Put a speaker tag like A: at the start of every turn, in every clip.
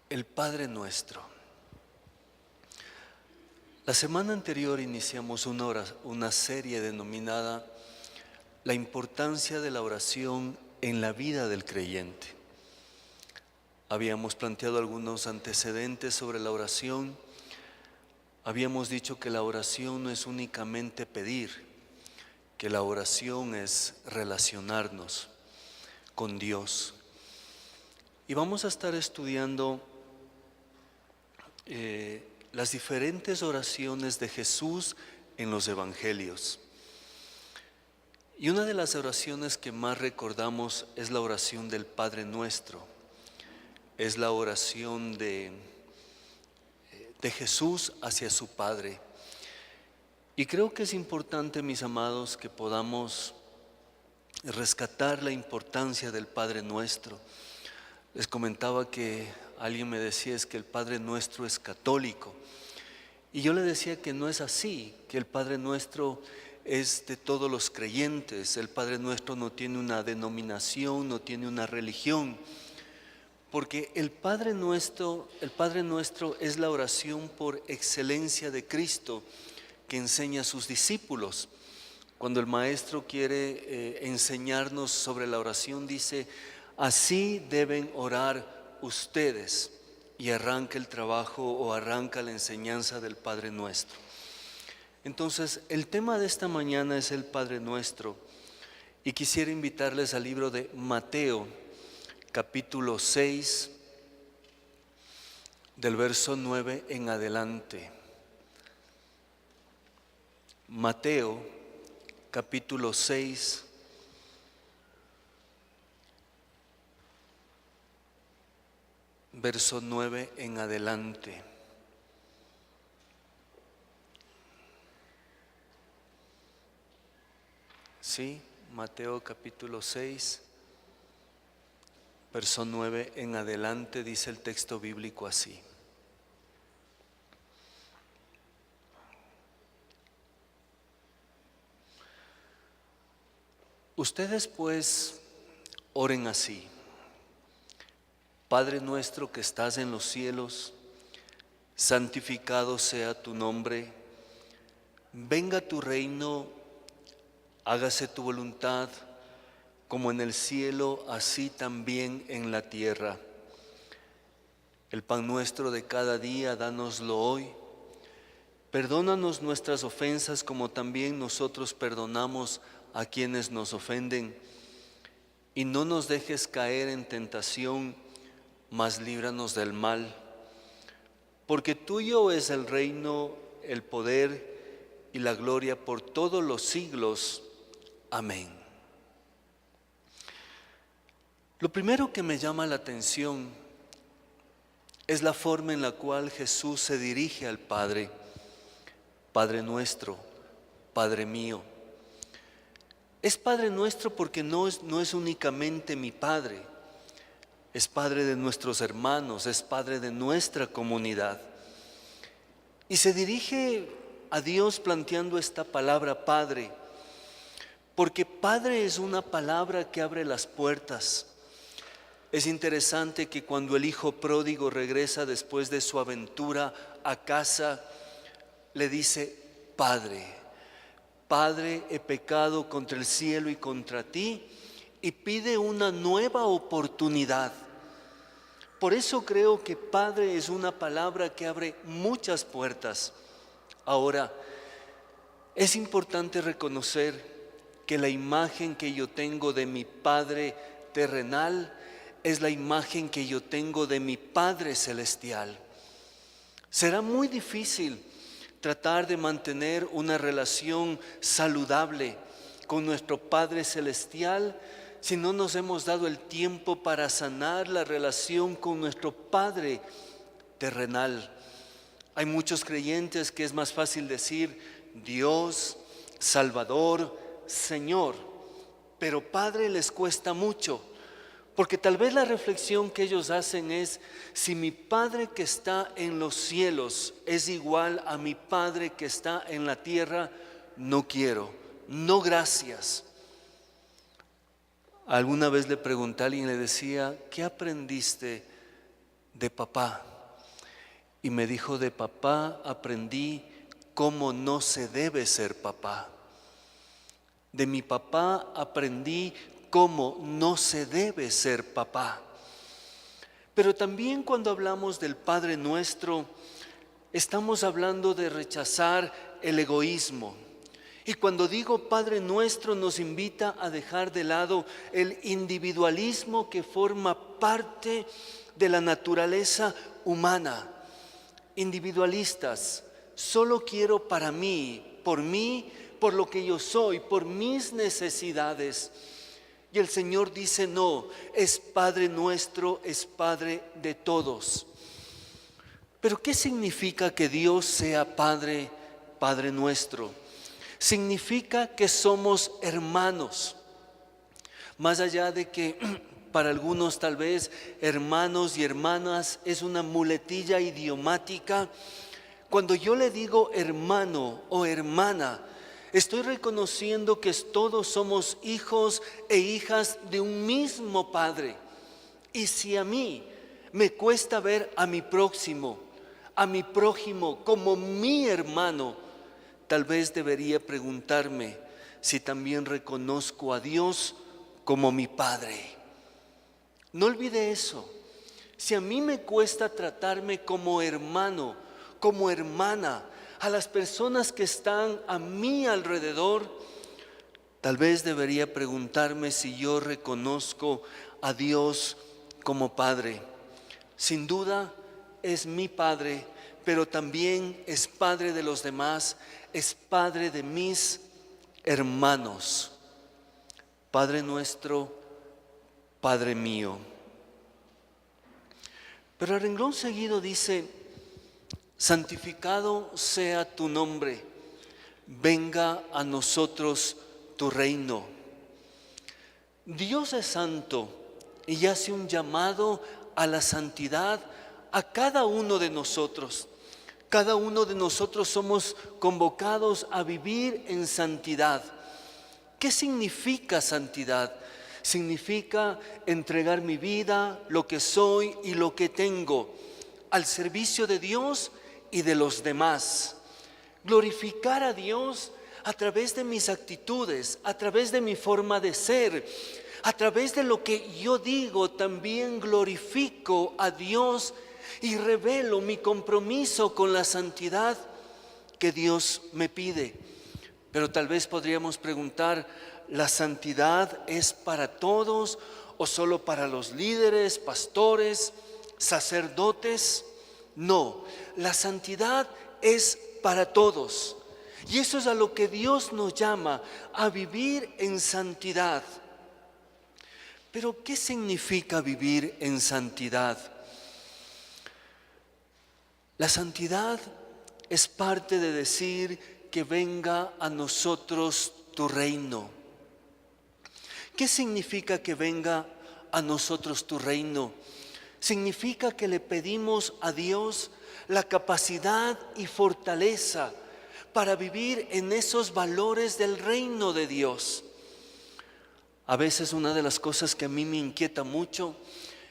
A: El Padre Nuestro. La semana anterior iniciamos una serie denominada La importancia de la oración en la vida del creyente. Habíamos planteado algunos antecedentes sobre la oración. Habíamos dicho que la oración no es únicamente pedir, que la oración es relacionarnos con Dios. Y vamos a estar estudiando las diferentes oraciones de Jesús en los evangelios. Y una de las oraciones que más recordamos es la oración del Padre Nuestro. Es la oración de Jesús hacia su Padre. Y creo que es importante, mis amados, que podamos rescatar la importancia del Padre Nuestro. Les comentaba que alguien me decía es que el Padre Nuestro es católico. Y yo le decía que no es así, que el Padre Nuestro es de todos los creyentes. El Padre Nuestro no tiene una denominación, no tiene una religión. Porque el Padre Nuestro es la oración por excelencia de Cristo que enseña a sus discípulos. Cuando el Maestro quiere enseñarnos sobre la oración, dice: así deben orar ustedes, y arranca el trabajo o arranca la enseñanza del Padre Nuestro. Entonces, el tema de esta mañana es el Padre Nuestro, y quisiera invitarles al libro de Mateo, capítulo 6, del verso 9 en adelante. Mateo, capítulo 6, verso 9 en adelante. Sí, Mateo capítulo 6, verso 9 en adelante, dice el texto bíblico así. Ustedes pues oren así: Padre nuestro que estás en los cielos, santificado sea tu nombre, venga tu reino, hágase tu voluntad, como en el cielo, así también en la tierra. El pan nuestro de cada día, dánoslo hoy. Perdónanos nuestras ofensas, como también nosotros perdonamos a quienes nos ofenden. Y no nos dejes caer en tentación, mas líbranos del mal. Porque tuyo es el reino, el poder y la gloria por todos los siglos. Amén. Lo primero que me llama la atención es la forma en la cual Jesús se dirige al Padre. Padre nuestro, Padre mío. Es Padre nuestro porque no es únicamente mi Padre. Es Padre de nuestros hermanos, es Padre de nuestra comunidad. Y se dirige a Dios planteando esta palabra Padre, porque Padre es una palabra que abre las puertas. Es interesante que cuando el hijo pródigo regresa después de su aventura a casa, le dice: Padre, Padre, he pecado contra el cielo y contra ti, y pide una nueva oportunidad. Por eso creo que Padre es una palabra que abre muchas puertas. Ahora, es importante reconocer que la imagen que yo tengo de mi Padre terrenal es la imagen que yo tengo de mi Padre celestial. Será muy difícil tratar de mantener una relación saludable con nuestro Padre celestial si no nos hemos dado el tiempo para sanar la relación con nuestro Padre terrenal. Hay muchos creyentes que es más fácil decir Dios, Salvador, Señor, pero Padre les cuesta mucho, porque tal vez la reflexión que ellos hacen es: si mi Padre que está en los cielos es igual a mi Padre que está en la tierra, no quiero, no gracias. Alguna vez le pregunté a alguien, le decía: ¿qué aprendiste de papá. Y me dijo, de papá aprendí cómo no se debe ser papá. De mi papá aprendí cómo no se debe ser papá. Pero también cuando hablamos del Padre Nuestro, estamos hablando de rechazar el egoísmo. Y cuando digo Padre Nuestro, nos invita a dejar de lado el individualismo que forma parte de la naturaleza humana. Individualistas, solo quiero para mí, por lo que yo soy, por mis necesidades. Y el Señor dice, no, es Padre Nuestro, es Padre de todos. Pero ¿qué significa que Dios sea Padre, Padre Nuestro? Significa que somos hermanos. Más allá de que para algunos tal vez hermanos y hermanas es una muletilla idiomática, cuando yo le digo hermano o hermana, estoy reconociendo que todos somos hijos e hijas de un mismo Padre. Y si a mí me cuesta ver a mi próximo, a mi prójimo como mi hermano, tal vez debería preguntarme si también reconozco a Dios como mi Padre. No olvide eso. Si a mí me cuesta tratarme como hermano, como hermana, a las personas que están a mi alrededor, tal vez debería preguntarme si yo reconozco a Dios como Padre. Sin duda es mi Padre, pero también es Padre de los demás, es Padre de mis hermanos. Padre nuestro, Padre mío. Pero al renglón seguido dice, santificado sea tu nombre, venga a nosotros tu reino. Dios es santo y hace un llamado a la santidad a cada uno de nosotros. Cada uno de nosotros somos convocados a vivir en santidad. ¿Qué significa santidad? Significa entregar mi vida, lo que soy y lo que tengo, al servicio de Dios y de los demás. Glorificar a Dios a través de mis actitudes, a través de mi forma de ser, a través de lo que yo digo, también glorifico a Dios y revelo mi compromiso con la santidad que Dios me pide. Pero tal vez podríamos preguntar, ¿la santidad es para todos o solo para los líderes, pastores, sacerdotes? No, la santidad es para todos. Y eso es a lo que Dios nos llama, a vivir en santidad. Pero ¿qué significa vivir en santidad? La santidad es parte de decir que venga a nosotros tu reino. ¿Qué significa que venga a nosotros tu reino? Significa que le pedimos a Dios la capacidad y fortaleza para vivir en esos valores del reino de Dios. A veces una de las cosas que a mí me inquieta mucho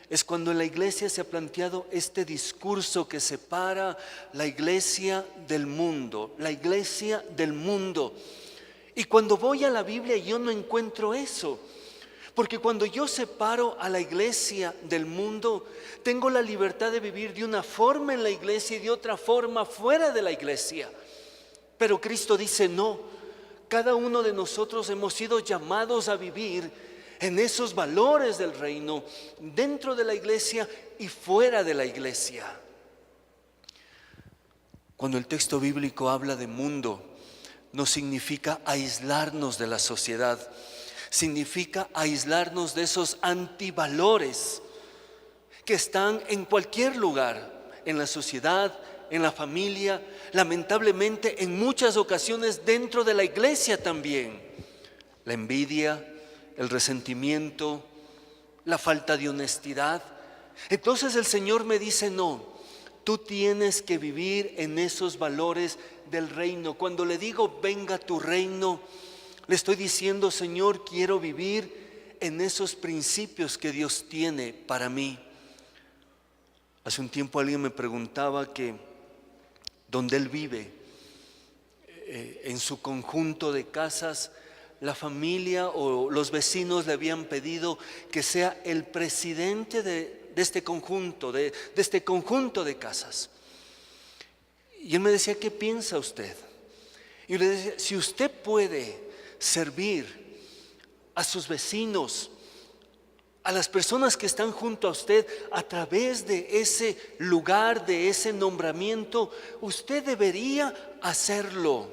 A: es cuando en la iglesia se ha planteado este discurso que separa la iglesia del mundo, la iglesia del mundo. Y cuando voy a la Biblia yo no encuentro eso. Porque cuando yo separo a la iglesia del mundo, tengo la libertad de vivir de una forma en la iglesia y de otra forma fuera de la iglesia. Pero Cristo dice no, cada uno de nosotros hemos sido llamados a vivir en esos valores del reino, dentro de la iglesia y fuera de la iglesia. Cuando el texto bíblico habla de mundo, no significa aislarnos de la sociedad. Significa aislarnos de esos antivalores que están en cualquier lugar, en la sociedad, en la familia, lamentablemente en muchas ocasiones dentro de la iglesia también. La envidia, el resentimiento, la falta de honestidad. Entonces el Señor me dice, no, tú tienes que vivir en esos valores del reino. Cuando le digo, venga tu reino, le estoy diciendo, Señor, quiero vivir en esos principios que Dios tiene para mí. Hace un tiempo alguien me preguntaba que donde él vive, en su conjunto de casas, la familia o los vecinos le habían pedido que sea el presidente de este conjunto, de este conjunto de casas. Y él me decía, ¿qué piensa usted? Y yo le decía, si usted puede servir a sus vecinos, a las personas que están junto a usted a través de ese lugar, de ese nombramiento, usted debería hacerlo.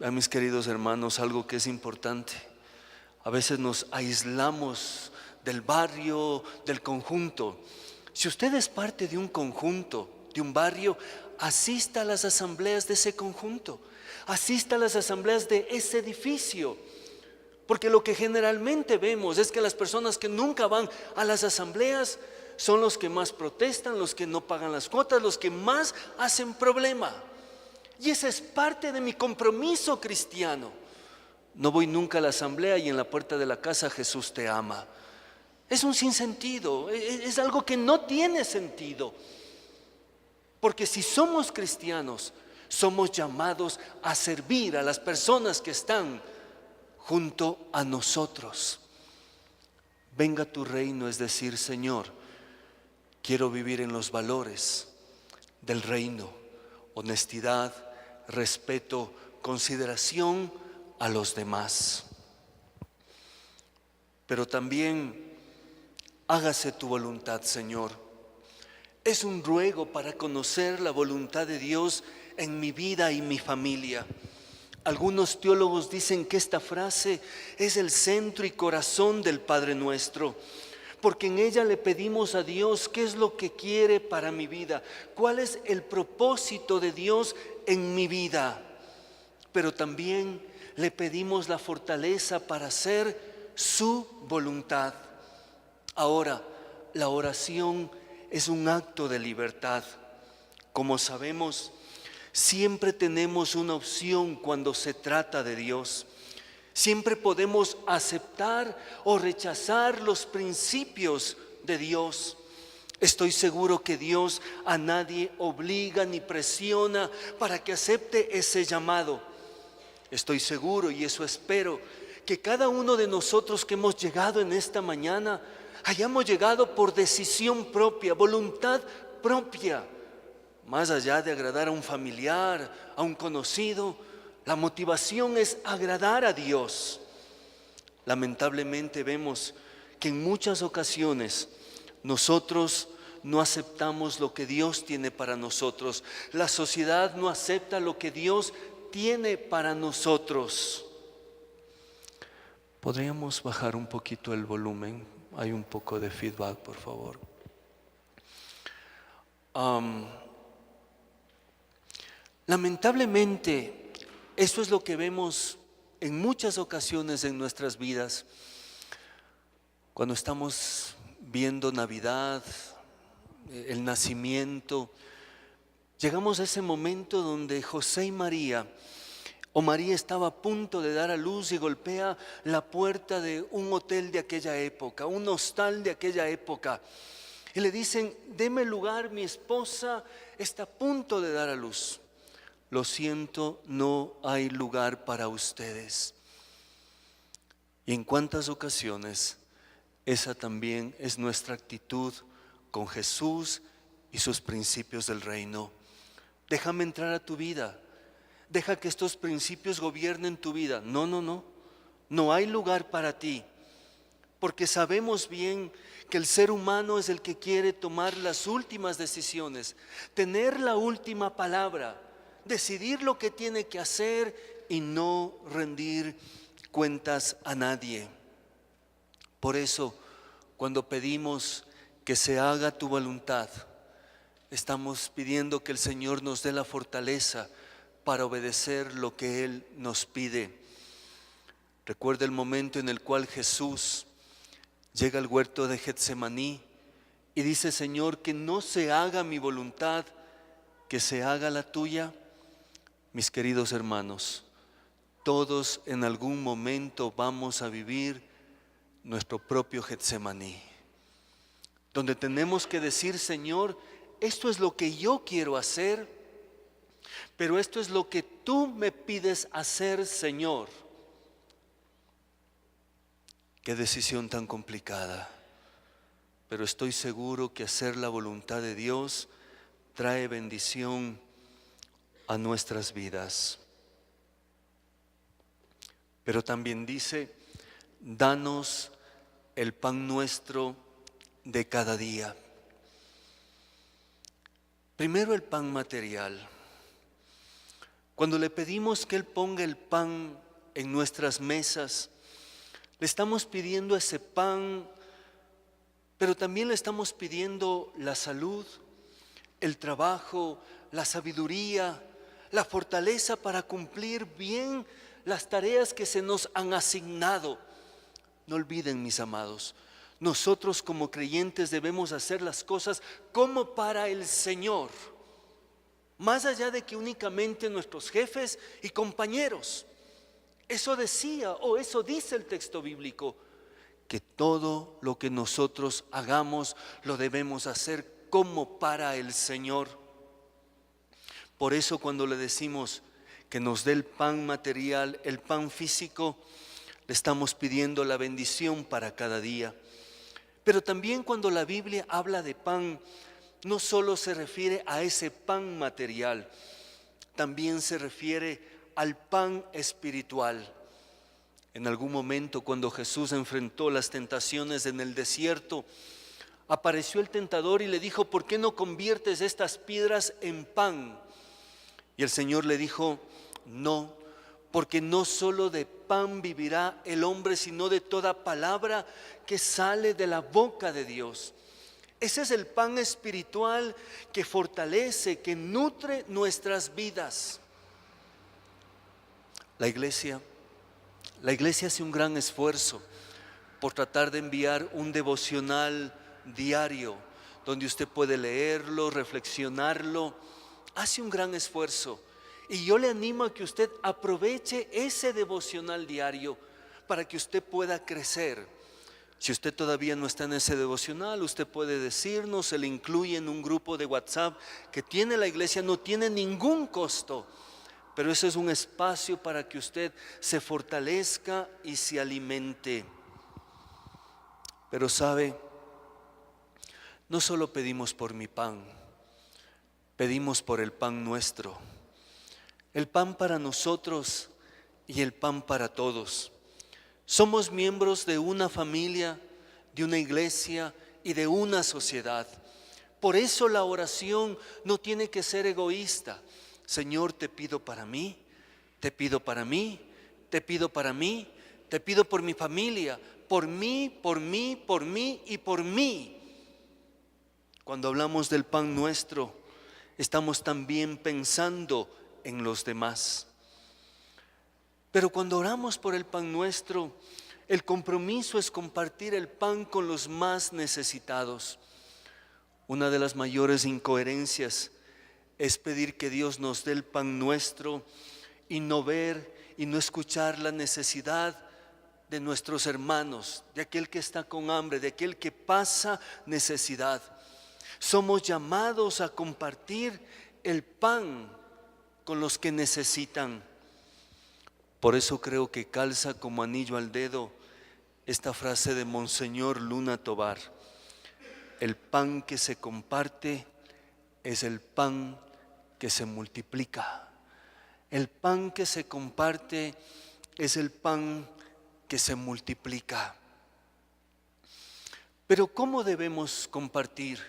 A: A mis queridos hermanos, algo que es importante, a veces nos aislamos del barrio, del conjunto. Si usted es parte de un conjunto, de un barrio, asista a las asambleas de ese conjunto, asista a las asambleas de ese edificio. Porque lo que generalmente vemos es que las personas que nunca van a las asambleas son los que más protestan, los que no pagan las cuotas, los que más hacen problema. Y esa es parte de mi compromiso cristiano. No voy nunca a la asamblea y en la puerta de la casa Jesús te ama. Es un sinsentido, es algo que no tiene sentido. Porque si somos cristianos, somos llamados a servir a las personas que están junto a nosotros. Venga tu reino, es decir, Señor, quiero vivir en los valores del reino: honestidad, respeto, consideración a los demás. Pero también hágase tu voluntad, Señor. Es un ruego para conocer la voluntad de Dios en mi vida y mi familia. Algunos teólogos dicen que esta frase es el centro y corazón del Padre Nuestro, porque en ella le pedimos a Dios qué es lo que quiere para mi vida, cuál es el propósito de Dios en mi vida. Pero también le pedimos la fortaleza para hacer su voluntad. Ahora, la oración es un acto de libertad. Como sabemos, siempre tenemos una opción cuando se trata de Dios. Siempre podemos aceptar o rechazar los principios de Dios. Estoy seguro que Dios a nadie obliga ni presiona para que acepte ese llamado. Estoy seguro, y eso espero, que cada uno de nosotros que hemos llegado en esta mañana hayamos llegado por decisión propia, voluntad propia. Más allá de agradar a un familiar, a un conocido, la motivación es agradar a Dios. Lamentablemente vemos que en muchas ocasiones nosotros no aceptamos lo que Dios tiene para nosotros. La sociedad no acepta lo que Dios tiene para nosotros. ¿Podríamos bajar un poquito el volumen? Hay un poco de feedback, por favor. Lamentablemente, eso es lo que vemos en muchas ocasiones en nuestras vidas. Cuando estamos viendo Navidad, el nacimiento, llegamos a ese momento donde José y María, o María estaba a punto de dar a luz y golpea la puerta de un hotel de aquella época, un hostal de aquella época. Y le dicen, deme lugar, mi esposa está a punto de dar a luz. Lo siento, no hay lugar para ustedes. Y en cuántas ocasiones esa también es nuestra actitud con Jesús y sus principios del reino. Déjame entrar a tu vida. Deja que estos principios gobiernen tu vida. No hay lugar para ti. Porque sabemos bien que el ser humano es el que quiere tomar las últimas decisiones, tener la última palabra, decidir lo que tiene que hacer y no rendir cuentas a nadie. Por eso, cuando pedimos que se haga tu voluntad, estamos pidiendo que el Señor nos dé la fortaleza para obedecer lo que Él nos pide. Recuerda el momento en el cual Jesús llega al huerto de Getsemaní y dice, Señor, que no se haga mi voluntad, que se haga la tuya. Mis queridos hermanos, todos en algún momento vamos a vivir nuestro propio Getsemaní, donde tenemos que decir: Señor, esto es lo que yo quiero hacer, pero esto es lo que tú me pides hacer, Señor. Qué decisión tan complicada, pero estoy seguro que hacer la voluntad de Dios trae bendición a nuestras vidas. Pero también dice: danos el pan nuestro de cada día. Primero, el pan material. Cuando le pedimos que Él ponga el pan en nuestras mesas, le estamos pidiendo ese pan, pero también le estamos pidiendo la salud, el trabajo, la sabiduría, la fortaleza para cumplir bien las tareas que se nos han asignado. No olviden, mis amados, nosotros como creyentes debemos hacer las cosas como para el Señor, más allá de que únicamente nuestros jefes y compañeros. Eso decía, o eso dice el texto bíblico, que todo lo que nosotros hagamos lo debemos hacer como para el Señor. Por eso, cuando le decimos que nos dé el pan material, el pan físico, le estamos pidiendo la bendición para cada día. Pero también, cuando la Biblia habla de pan, no solo se refiere a ese pan material, también se refiere al pan espiritual. En algún momento, cuando Jesús enfrentó las tentaciones en el desierto, apareció el tentador y le dijo: ¿por qué no conviertes estas piedras en pan? Y el Señor le dijo: no, porque no solo de pan vivirá el hombre, sino de toda palabra que sale de la boca de Dios. Ese es el pan espiritual que fortalece, que nutre nuestras vidas. La iglesia hace un gran esfuerzo por tratar de enviar un devocional diario donde usted puede leerlo, reflexionarlo. Hace un gran esfuerzo, y yo le animo a que usted aproveche ese devocional diario para que usted pueda crecer. Si usted todavía no está en ese devocional, usted puede decirnos, se le incluye en un grupo de WhatsApp que tiene la iglesia, no tiene ningún costo, pero ese es un espacio para que usted se fortalezca y se alimente. Pero sabe, no solo pedimos por mi pan, pedimos por el pan nuestro, el pan para nosotros y el pan para todos. Somos miembros de una familia, de una iglesia y de una sociedad. Por eso la oración no tiene que ser egoísta. Señor, te pido para mí, te pido para mí, te pido para mí, te pido por mi familia, por mí, por mí, por mí y por mí. Cuando hablamos del pan nuestro, estamos también pensando en los demás. Pero cuando oramos por el pan nuestro, el compromiso es compartir el pan con los más necesitados. Una de las mayores incoherencias es pedir que Dios nos dé el pan nuestro y no ver y no escuchar la necesidad de nuestros hermanos, de aquel que está con hambre, de aquel que pasa necesidad. Somos llamados a compartir el pan con los que necesitan. Por eso creo que calza como anillo al dedo esta frase de Monseñor Luna Tobar: el pan que se comparte es el pan que se multiplica. El pan que se comparte es el pan que se multiplica. Pero ¿cómo debemos compartir?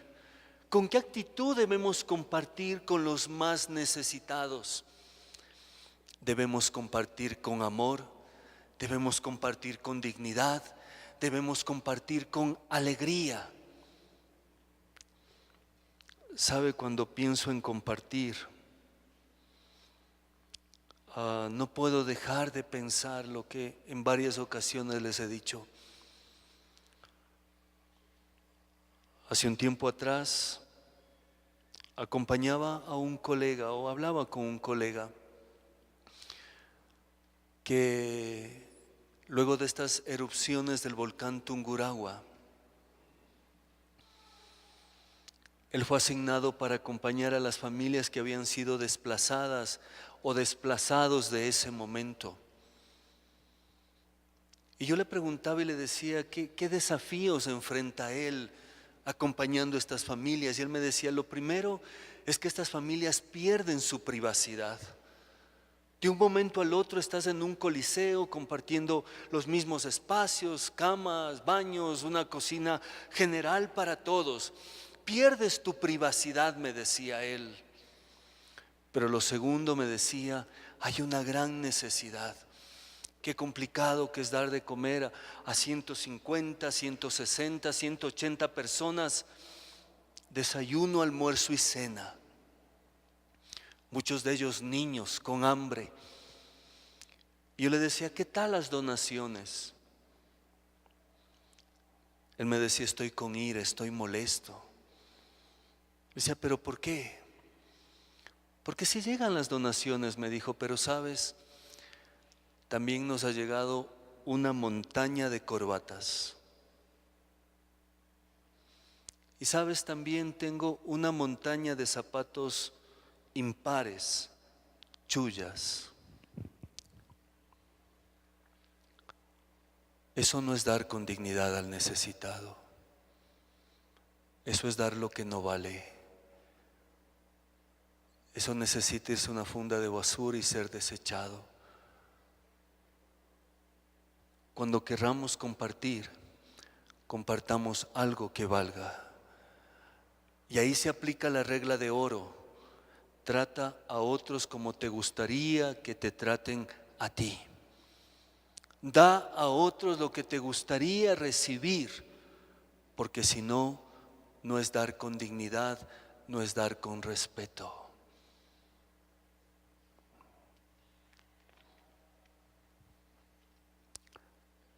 A: ¿Con qué actitud debemos compartir con los más necesitados? Debemos compartir con amor, debemos compartir con dignidad, debemos compartir con alegría. ¿Sabe? Cuando pienso en compartir, no puedo dejar de pensar lo que en varias ocasiones les he dicho. Hace un tiempo atrás acompañaba a un colega o hablaba con un colega que luego de estas erupciones del volcán Tungurahua Él fue asignado para acompañar a las familias que habían sido desplazadas o desplazados de ese momento. Y yo le preguntaba y le decía, ¿qué desafíos enfrenta él acompañando a estas familias? Y él me decía, lo primero es que estas familias pierden su privacidad. De un momento al otro estás en un coliseo compartiendo los mismos espacios, camas, baños, una cocina general para todos. Pierdes tu privacidad, me decía él. Pero lo segundo me decía, hay una gran necesidad. Qué complicado que es dar de comer a 150, 160, 180 personas, desayuno, almuerzo y cena. Muchos de ellos niños con hambre. Y yo le decía, ¿qué tal las donaciones? Él me decía, estoy con ira, estoy molesto. Le decía, ¿pero por qué? Porque si llegan las donaciones, me dijo, pero sabes, también nos ha llegado una montaña de corbatas. Y sabes, también tengo una montaña de zapatos impares, chullas. Eso no es dar con dignidad al necesitado. Eso es dar lo que no vale. Eso necesita irse a una funda de basura y ser desechado. Cuando querramos compartir, compartamos algo que valga. Y ahí se aplica la regla de oro. Trata a otros como te gustaría que te traten a ti. Da a otros lo que te gustaría recibir, porque si no, no es dar con dignidad, no es dar con respeto.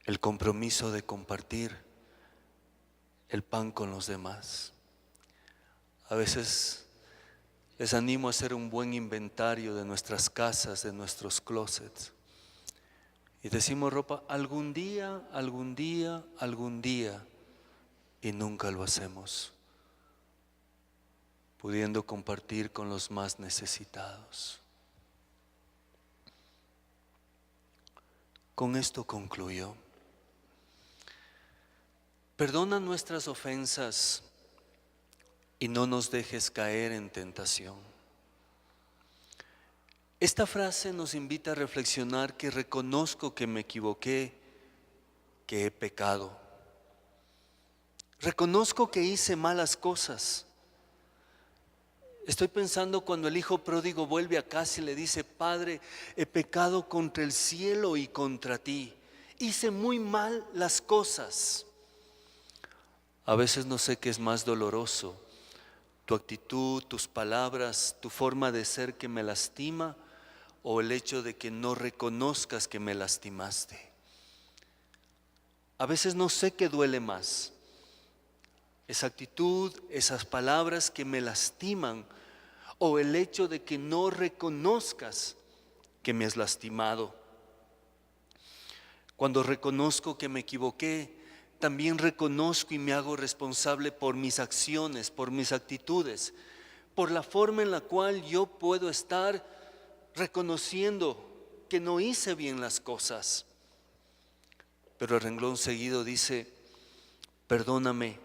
A: El compromiso de compartir el pan con los demás. A veces les animo a hacer un buen inventario de nuestras casas, de nuestros closets. Y decimos ropa, algún día, algún día, algún día, y nunca lo hacemos, pudiendo compartir con los más necesitados. Con esto concluyo. Perdona nuestras ofensas y no nos dejes caer en tentación. Esta frase nos invita a reflexionar que reconozco que me equivoqué, que he pecado. Reconozco que hice malas cosas. Estoy pensando cuando el hijo pródigo vuelve a casa y le dice, Padre, he pecado contra el cielo y contra ti. Hice muy mal las cosas. A veces no sé qué es más doloroso, tu actitud, tus palabras, tu forma de ser que me lastima, o el hecho de que no reconozcas que me lastimaste. A veces no sé qué duele más, esa actitud, esas palabras que me lastiman, o el hecho de que no reconozcas que me has lastimado. Cuando reconozco que me equivoqué, también reconozco y me hago responsable por mis acciones, por mis actitudes, por la forma en la cual yo puedo estar reconociendo que no hice bien las cosas. Pero el renglón seguido dice, perdóname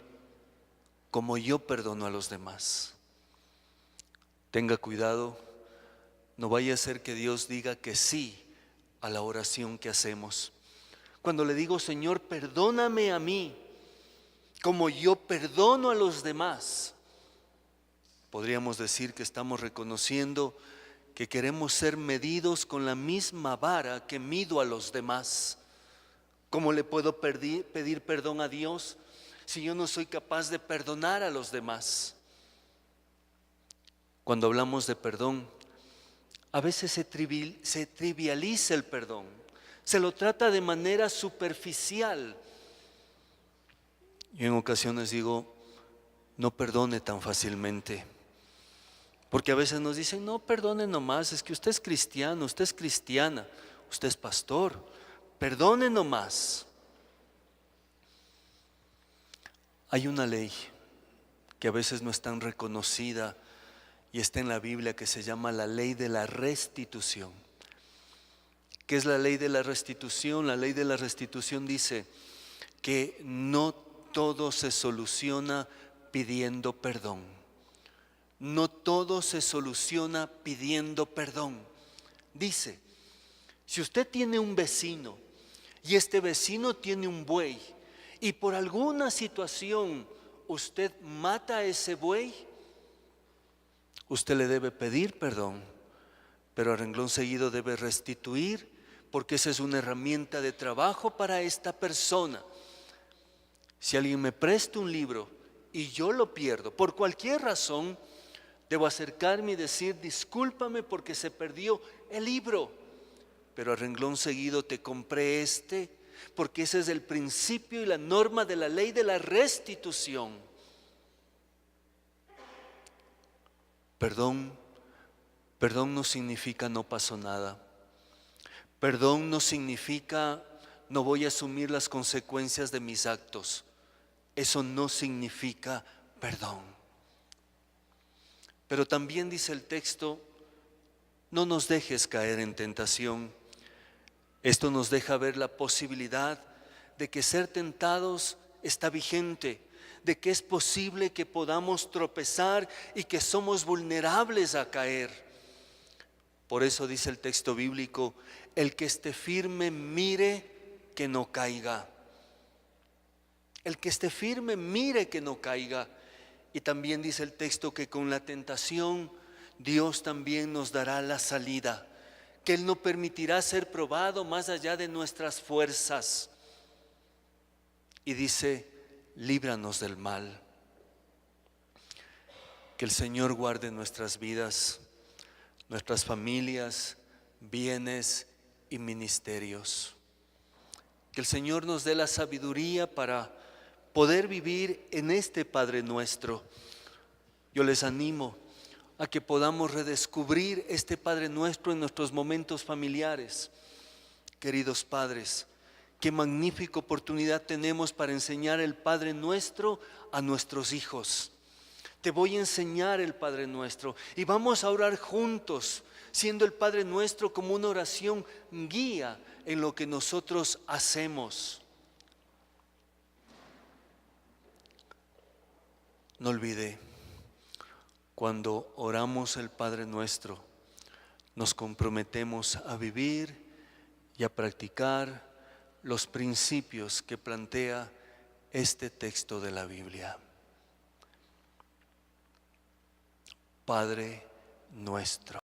A: como yo perdono a los demás. Tenga cuidado, no vaya a ser que Dios diga que sí a la oración que hacemos. Cuando le digo, Señor, perdóname a mí como yo perdono a los demás, podríamos decir que estamos reconociendo que queremos ser medidos con la misma vara que mido a los demás. ¿Cómo le puedo pedir perdón a Dios si yo no soy capaz de perdonar a los demás? Cuando hablamos de perdón, a veces se trivializa el perdón, se lo trata de manera superficial. Yo en ocasiones digo, no perdone tan fácilmente. Porque a veces nos dicen, no perdone nomás, es que usted es cristiano, usted es cristiana, usted es pastor, perdone nomás. Hay una ley que a veces no es tan reconocida y está en la Biblia, que se llama la ley de la restitución. ¿Qué es la ley de la restitución? La ley de la restitución dice que no todo se soluciona pidiendo perdón. No todo se soluciona pidiendo perdón. Dice, si usted tiene un vecino y este vecino tiene un buey y por alguna situación usted mata a ese buey, usted le debe pedir perdón, pero a renglón seguido debe restituir, porque esa es una herramienta de trabajo para esta persona. Si alguien me presta un libro y yo lo pierdo por cualquier razón, debo acercarme y decir, discúlpame porque se perdió el libro, pero a renglón seguido te compré este, porque ese es el principio y la norma de la ley de la restitución. Perdón no significa no pasó nada. Perdón no significa no voy a asumir las consecuencias de mis actos. Eso no significa perdón. Pero también dice el texto, no nos dejes caer en tentación. Esto nos deja ver la posibilidad de que ser tentados está vigente, de que es posible que podamos tropezar y que somos vulnerables a caer. Por eso dice el texto bíblico, el que esté firme mire que no caiga. El que esté firme mire que no caiga. Y también dice el texto que con la tentación Dios también nos dará la salida, que Él no permitirá ser probado más allá de nuestras fuerzas. Y dice, líbranos del mal. Que el Señor guarde nuestras vidas, nuestras familias, bienes y ministerios. Que el Señor nos dé la sabiduría para poder vivir en este Padre Nuestro. Yo les animo a que podamos redescubrir este Padre Nuestro en nuestros momentos familiares. Queridos padres, qué magnífica oportunidad tenemos para enseñar el Padre Nuestro a nuestros hijos. Te voy a enseñar el Padre Nuestro y vamos a orar juntos, siendo el Padre Nuestro como una oración guía en lo que nosotros hacemos. No olvide, cuando oramos el Padre Nuestro, nos comprometemos a vivir y a practicar los principios que plantea este texto de la Biblia. Padre Nuestro.